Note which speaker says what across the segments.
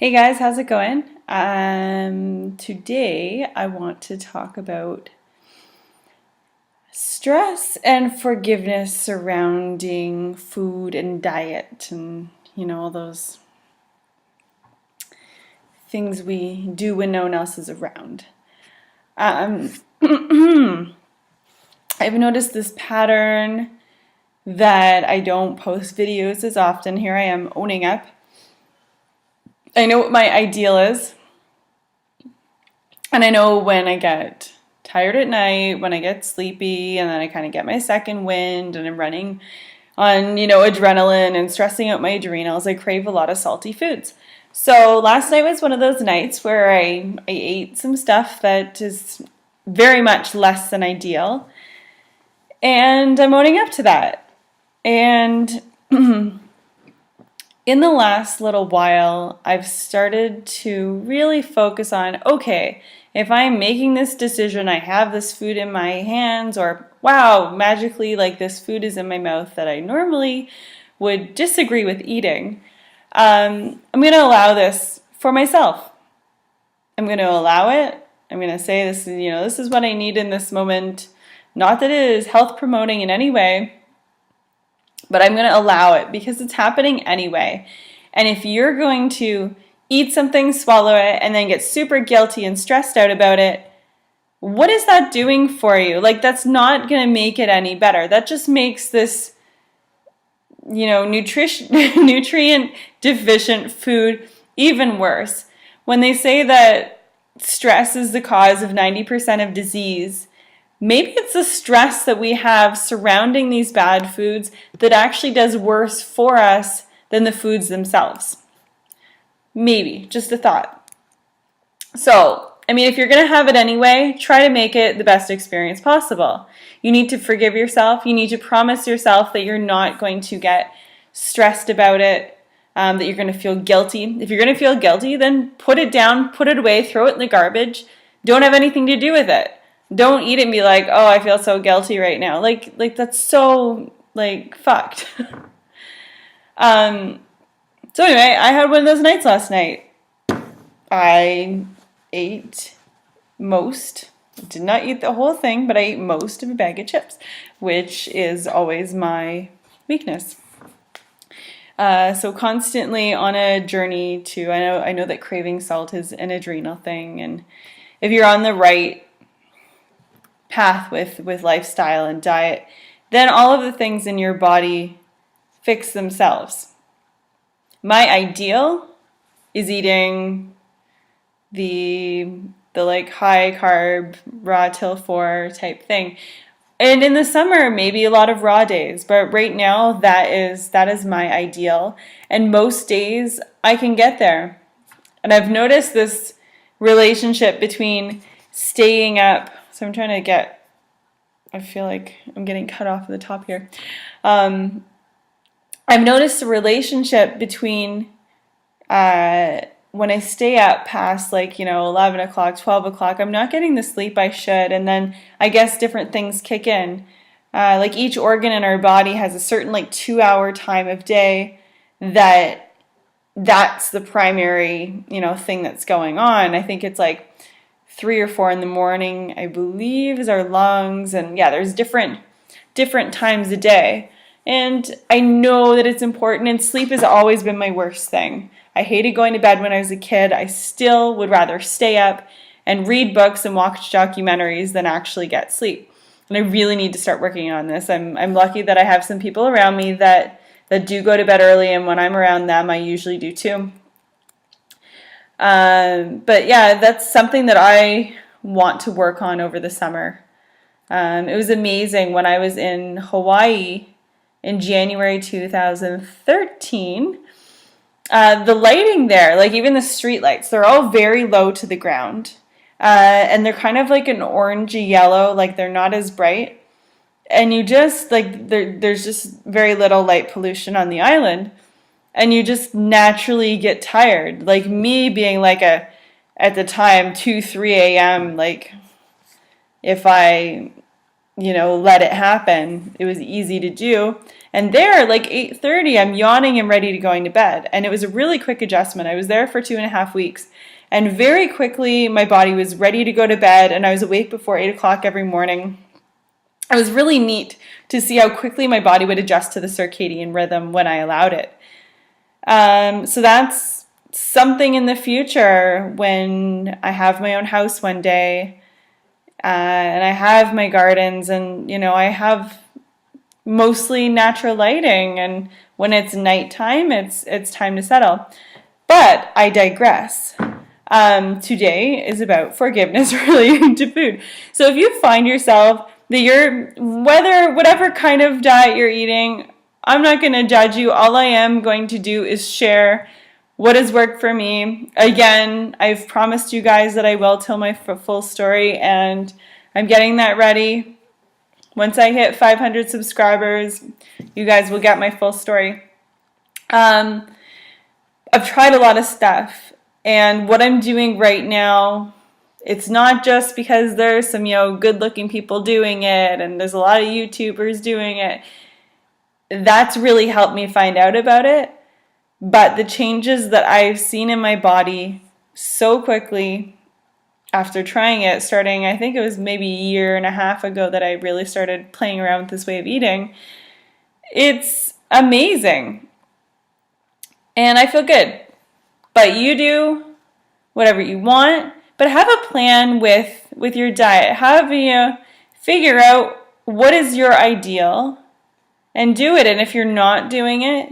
Speaker 1: Hey guys, how's it going? Today I want to talk about stress and forgiveness surrounding food and diet and all those things we do when no one else is around. Um, I've noticed this pattern that I don't post videos as often. Here I am owning up. I know what my ideal is. And I know when I get tired at night, when I get sleepy, and then I kind of get my second wind and I'm running on, adrenaline and stressing out my adrenals, I crave a lot of salty foods. So last night was one of those nights where I ate some stuff that is very much less than ideal. And I'm owning up to that. And in the last little while, I've started to really focus on, okay, if I'm making this decision, I have this food in my hands, or wow, magically, like this food is in my mouth that I normally would disagree with eating, I'm going to allow this for myself. I'm going to allow it. I'm going to say this is what I need in this moment. Not that it is health promoting in any way, but I'm going to allow it because it's happening anyway. And if you're going to eat something, swallow it, and then get super guilty and stressed out about it, what is that doing for you? Like, that's not going to make it any better. That just makes this, nutrient deficient food even worse. When they say that stress is the cause of 90% of disease, maybe it's the stress that we have surrounding these bad foods that actually does worse for us than the foods themselves. Maybe, just a thought. So, if you're going to have it anyway, try to make it the best experience possible. You need to forgive yourself. You need to promise yourself that you're not going to get stressed about it, that you're going to feel guilty. If you're going to feel guilty, then put it down, put it away, throw it in the garbage. Don't have anything to do with it. Don't eat it and be like, oh, I feel so guilty right now. Like that's so, fucked. So anyway, I had one of those nights last night. I ate did not eat the whole thing, but I ate most of a bag of chips, which is always my weakness. So constantly on a journey to, I know that craving salt is an adrenal thing, and if you're on the right path with lifestyle and diet, then all of the things in your body fix themselves. My ideal is eating the high carb raw till 4 type thing. And in the summer, maybe a lot of raw days, but right now that is my ideal. And most days I can get there. And I've noticed this relationship between staying up. So I feel like I'm getting cut off at the top here. I've noticed the relationship between when I stay up past 11 o'clock, 12 o'clock, I'm not getting the sleep I should, and then I guess different things kick in. Each organ in our body has a certain 2-hour time of day that's the primary thing that's going on. I think it's 3 or 4 in the morning, I believe, is our lungs, and yeah, there's different times a day. And I know that it's important, and sleep has always been my worst thing. I hated going to bed when I was a kid. I still would rather stay up and read books and watch documentaries than actually get sleep. And I really need to start working on this. I'm lucky that I have some people around me that do go to bed early, and when I'm around them, I usually do too. But yeah, that's something that I want to work on over the summer. It was amazing when I was in Hawaii in January 2013. The lighting there, even the street lights, they're all very low to the ground. And they're kind of like an orangey yellow, they're not as bright. And you just, there's just very little light pollution on the island. And you just naturally get tired. Me being at the time, 2, 3 a.m., if I let it happen. It was easy to do. And there, like 8:30, I'm yawning and ready to going to bed. And it was a really quick adjustment. I was there for 2.5 weeks. And very quickly, my body was ready to go to bed, and I was awake before 8 o'clock every morning. It was really neat to see how quickly my body would adjust to the circadian rhythm when I allowed it. So that's something in the future when I have my own house one day, and I have my gardens, and I have mostly natural lighting, and when it's nighttime, it's time to settle. But I digress. Today is about forgiveness relating to food. So if you find yourself that whatever kind of diet you're eating, I'm not going to judge you. All I am going to do is share what has worked for me. Again, I've promised you guys that I will tell my full story, and I'm getting that ready. Once I hit 500 subscribers, you guys will get my full story. I've tried a lot of stuff, and what I'm doing right now, it's not just because there's some good-looking people doing it, and there's a lot of YouTubers doing it. That's really helped me find out about it. But the changes that I've seen in my body so quickly after trying it, starting, I think it was maybe a year and a half ago that I really started playing around with this way of eating, it's amazing. And I feel good. But you do whatever you want, but have a plan with your diet. Figure out what is your ideal and do it. And if you're not doing it,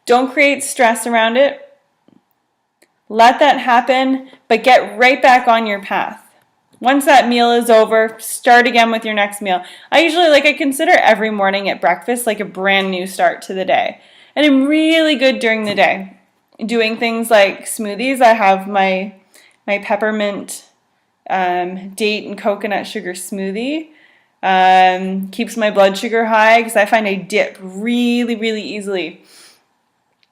Speaker 1: don't create stress around it. Let that happen, but get right back on your path. Once that meal is over, start again with your next meal. I consider every morning at breakfast like a brand new start to the day. And I'm really good during the day. Doing things like smoothies. I have my peppermint date and coconut sugar smoothie. Keeps my blood sugar high because I find I dip really, really easily.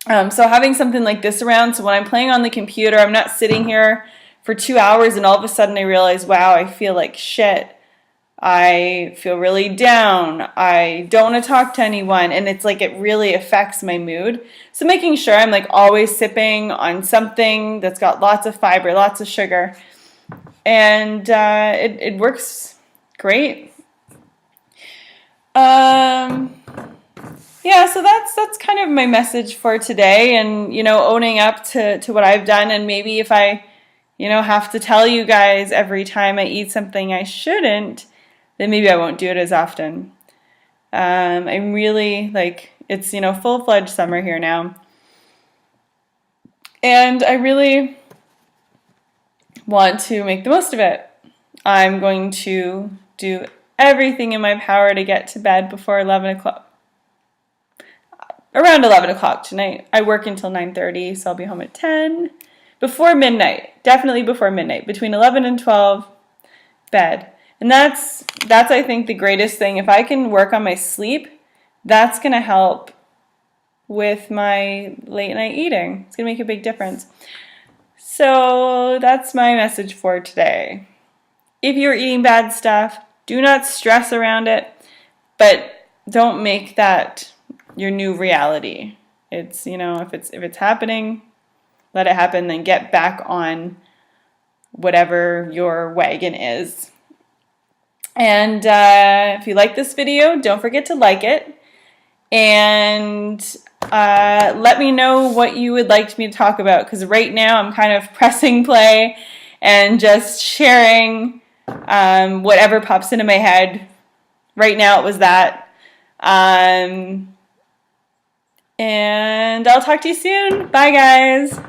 Speaker 1: So having something like this around, so when I'm playing on the computer, I'm not sitting here for 2 hours and all of a sudden I realize, wow, I feel like shit. I feel really down. I don't want to talk to anyone. And it's like it really affects my mood. So making sure I'm like always sipping on something that's got lots of fiber, lots of sugar. And it works great. Yeah, so that's kind of my message for today, and owning up to what I've done. And maybe if I have to tell you guys every time I eat something I shouldn't, then maybe I won't do it as often. I'm really it's full-fledged summer here now, and I really want to make the most of it. I'm going to do everything in my power to get to bed before 11 o'clock. Around 11 o'clock tonight. I work until 9:30, so I'll be home at 10. Before midnight. Definitely before midnight. Between 11 and 12, bed. And that's I think, the greatest thing. If I can work on my sleep, that's going to help with my late night eating. It's going to make a big difference. So that's my message for today. If you're eating bad stuff, do not stress around it, but don't make that your new reality. It's if it's happening, let it happen, then get back on whatever your wagon is. And if you like this video, don't forget to like it, and let me know what you would like me to talk about, because right now I'm kind of pressing play and just sharing whatever pops into my head. Right now it was that. And I'll talk to you soon. Bye, guys.